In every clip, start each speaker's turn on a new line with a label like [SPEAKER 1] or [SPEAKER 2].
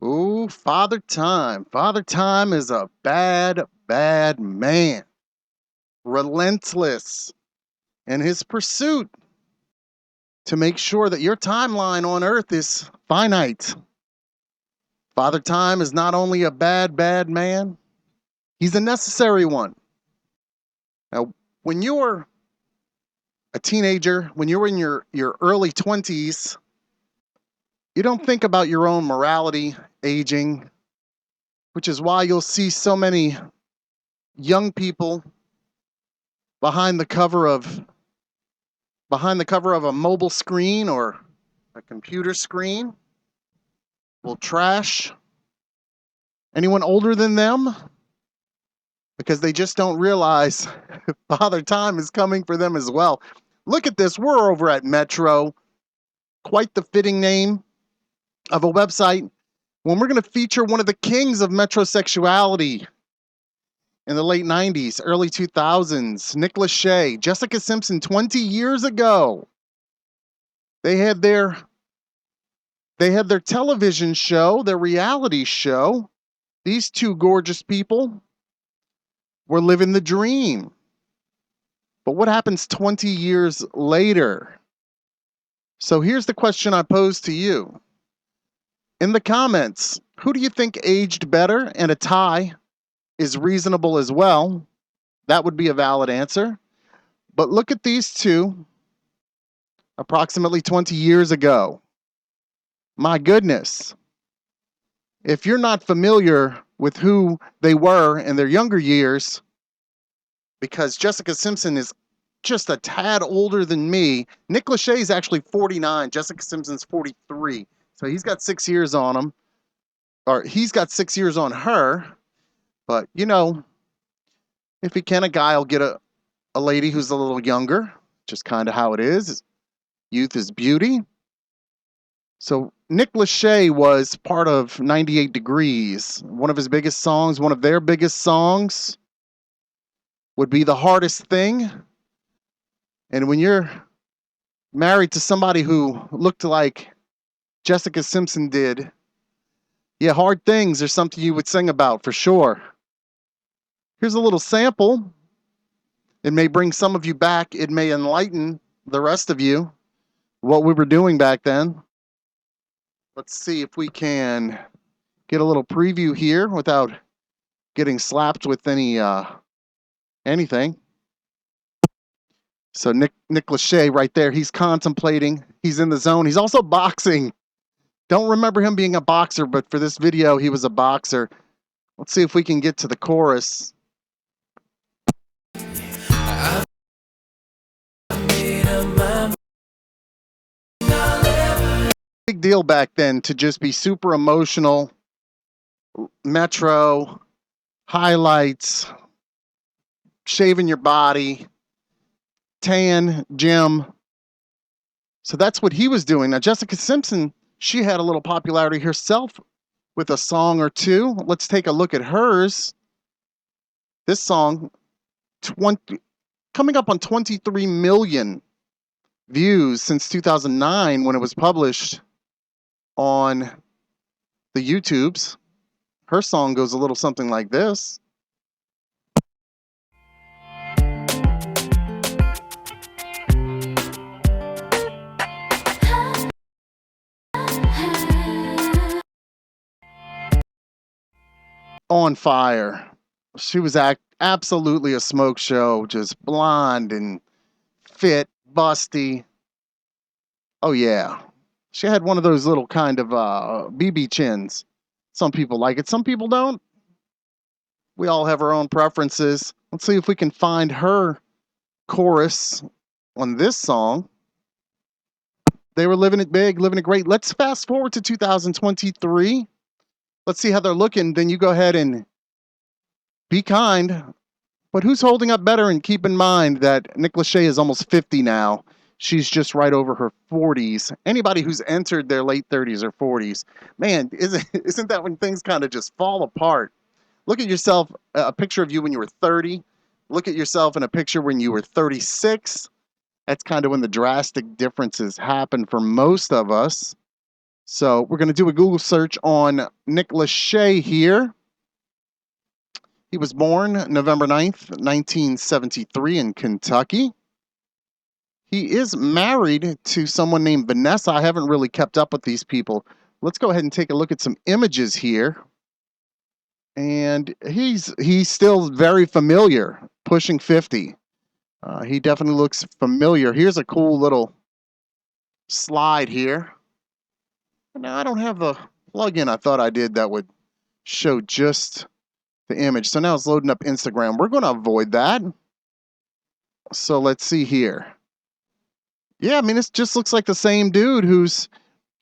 [SPEAKER 1] Ooh, Father Time. Father Time is a bad, bad man. Relentless in his pursuit to make sure that your timeline on Earth is finite. Father Time is not only a bad, bad man, he's a necessary one. Now, when you're a teenager, when you're in your early 20s, you don't think about your own morality aging, which is why you'll see so many young people behind the cover of a mobile screen or a computer screen will trash anyone older than them because they just don't realize Father Time is coming for them as well. Look at this. We're over at Metro. Quite the fitting name of a website when we're going to feature one of the kings of metrosexuality in the late 90s, early 2000s, Nick Lachey, Jessica Simpson 20 years ago. They had their television show, their reality show. These two gorgeous people were living the dream. But what happens 20 years later? So here's the question I pose to you. In the comments, who do you think aged better? And a tie is reasonable as well. That would be a valid answer. But look at these two approximately 20 years ago. My goodness. If you're not familiar with who they were in their younger years, because Jessica Simpson is just a tad older than me. Nick Lachey is actually 49. Jessica Simpson's 43. So he's got 6 years on him. Or he's got 6 years on her. But, you know, if he can, a guy will get a lady who's a little younger. Just kind of how it is. Youth is beauty. So Nick Lachey was part of 98 Degrees. One of his biggest songs, one of their biggest songs would be The Hardest Thing. And when you're married to somebody who looked like Jessica Simpson did, yeah, Hard Things are something you would sing about for sure. Here's a little sample. It may bring some of you back. It may enlighten the rest of you what we were doing back then. Let's see if we can get a little preview here without getting slapped with anything. So Nick Lachey right there, he's contemplating. He's in the zone. He's also boxing. Don't remember him being a boxer, but for this video, he was a boxer. Let's see if we can get to the chorus. Big deal back then to just be super emotional. Metro, highlights, shaving your body, tan, gym. So that's what he was doing. Now, Jessica Simpson, she had a little popularity herself with a song or two. Let's take a look at hers. This song, coming up on 23 million views since 2009 when it was published on the YouTubes. Her song goes a little something like this. On fire. She was absolutely a smoke show, just blonde and fit, busty. Oh yeah. She had one of those little kind of BB chins. Some people like it, some people don't. We all have our own preferences. Let's see if we can find her chorus on this song. They were living it big, living it great. Let's fast forward to 2023. Let's see how they're looking. Then you go ahead and be kind. But who's holding up better? And keep in mind that Nick Lachey is almost 50 now. She's just right over her 40s. Anybody who's entered their late 30s or 40s, man, isn't that when things kind of just fall apart? Look at yourself, a picture of you when you were 30. Look at yourself in a picture when you were 36. That's kind of when the drastic differences happen for most of us. So we're going to do a Google search on Nick Lachey here. He was born November 9th, 1973 in Kentucky. He is married to someone named Vanessa. I haven't really kept up with these people. Let's go ahead and take a look at some images here. And he's still very familiar, pushing 50. He definitely looks familiar. Here's a cool little slide here. Now, I don't have the plugin I thought I did that would show just the image. So now it's loading up Instagram. We're going to avoid that. So let's see here. Yeah, I mean, it just looks like the same dude who's,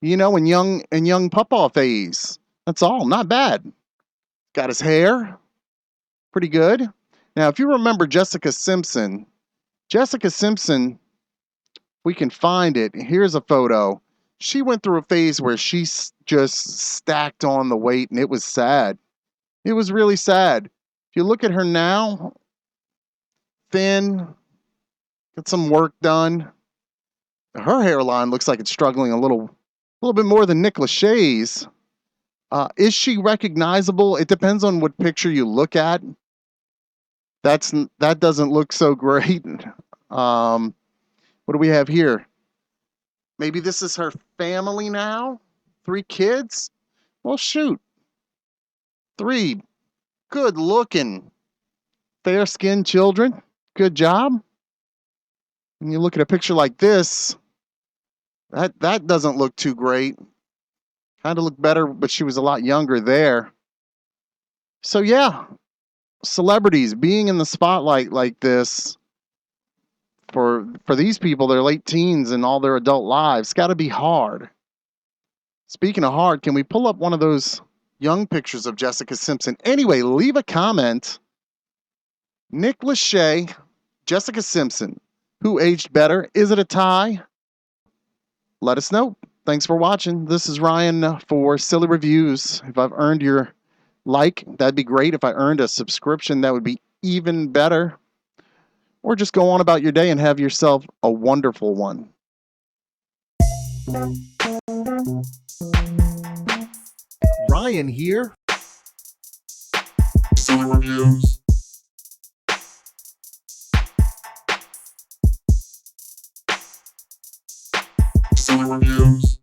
[SPEAKER 1] in young papa phase. That's all. Not bad. Got his hair. Pretty good. Now, if you remember Jessica Simpson, we can find it. Here's a photo. She went through a phase where she just stacked on the weight, and it was sad. It was really sad. If you look at her now, thin, got some work done. Her hairline looks like it's struggling a little bit more than Nick Lachey's. Is she recognizable? It depends on what picture you look at. That doesn't look so great. What do we have here? Maybe this is her family now? 3 kids? Well, shoot. 3 good-looking, fair-skinned children. Good job. When you look at a picture like this, that doesn't look too great. Kind of looked better, but she was a lot younger there. So yeah, celebrities being in the spotlight like this for these people, their late teens and all their adult lives, got to be hard. Speaking of hard, can we pull up one of those young pictures of Jessica Simpson? Anyway, leave a comment. Nick Lachey, Jessica Simpson, who aged better? Is it a tie? Let us know. Thanks for watching. This is Ryan for Silly Reviews. If I've earned your like, that'd be great. If I earned a subscription, that would be even better. Or just go on about your day and have yourself a wonderful one. Ryan here.
[SPEAKER 2] Silly Reviews. Silly Reviews.